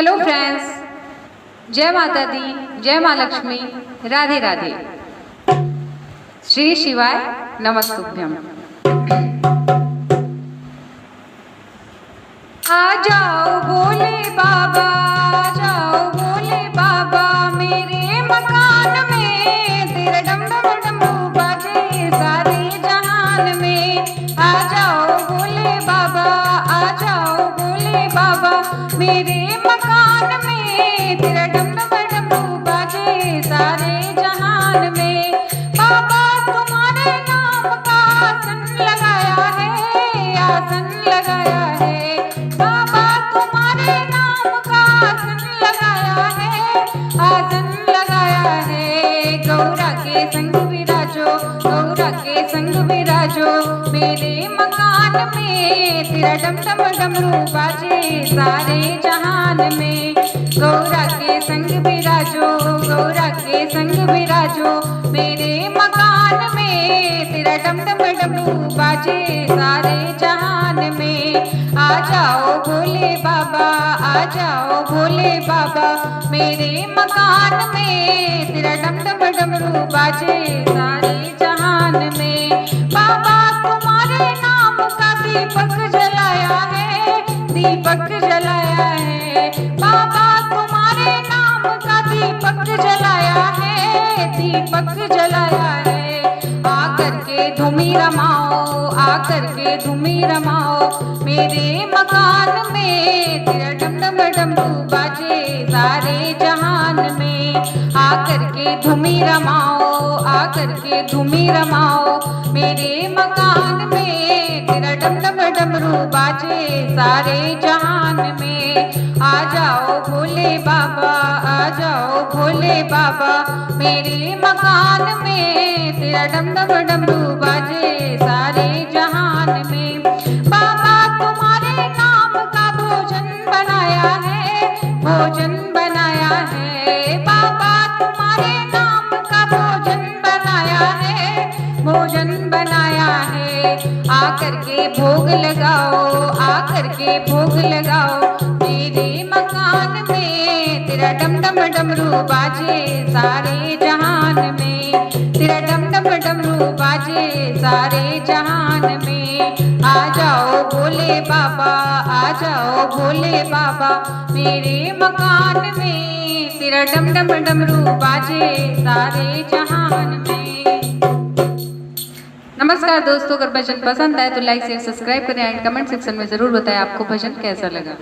Hello friends, जय माता दी, जय माँ लक्ष्मी, राधे राधे। श्री शिवाय नमस्तुभ्यम। आ जाओ भोले बाबा, आ जाओ भोले बाबा, मेरे मकान में तेरा डम डम डमरू बाजे सारे जहान में। आ जाओ भोले बाबा, आ जाओ भोले बाबा, मेरे मकान में तेरा डम डम डमरू बाजे सारे जहान में। बाबा तुम्हारे नाम का आसन लगाया है, आसन लगाया है। बाबा तुम्हारे नाम का आसन लगाया है, आसन लगाया है। गौरा के संग विराजो, गौरा के संग विराजो, मेरे मकान में तेरा डम डम डमरू बाजे सारे जहान में। गौरा के संग विराजो, गौरा के संग विराजो, मेरे मकान में तेरा डम डम डमरू बाजे सारे जहान में। आ जाओ भोले बाबा, आ जाओ भोले बाबा, मेरे मकान में तेरा डम डम डमरू बाजे सारे जहान में। बाबा तुम्हारे नाम का दीपक जलाया है, दीपक जलाया है। बाबा तुम्हारे नाम का दीपक जलाया है, दीपक जलाया है। आकर के धूमी रमाओ, आकर के धूमी रमाओ, मेरे मकान में तेरा डम डम डमरू बाजे सारे जहान में। आकर के धूमी रमाओ, आकर के धूमी रमाओ, मेरे मकान में तेरा डम डम डमरू बाजे सारे जहान में। आ जाओ भोले बाबा, आ जाओ भोले बाबा, मेरे मकान में तेरा डम डम डमरू बाजे सारे जहान में। बाबा तुम्हारे नाम का भोजन बनाया है, भोजन बनाया है। बाबा तुम्हारे नाम का भोजन बनाया है, भोजन बनाया है। आकर के भोग लगाओ, आकर के भोग लगाओ, मेरे मकान में तेरा डम डम डमरू बाजे सारे जहान में। तेरा डम डम डमरू बाजे सारे जहान में। आ जाओ भोले बाबा, आ जाओ भोले बाबा, मेरे मकान में तेरा डम डम डमरू बाजे सारे जहान में। नमस्कार दोस्तों, अगर भजन पसंद आए तो लाइक शेयर सब्सक्राइब करें एंड कमेंट सेक्शन में जरूर बताएं आपको भजन कैसा लगा।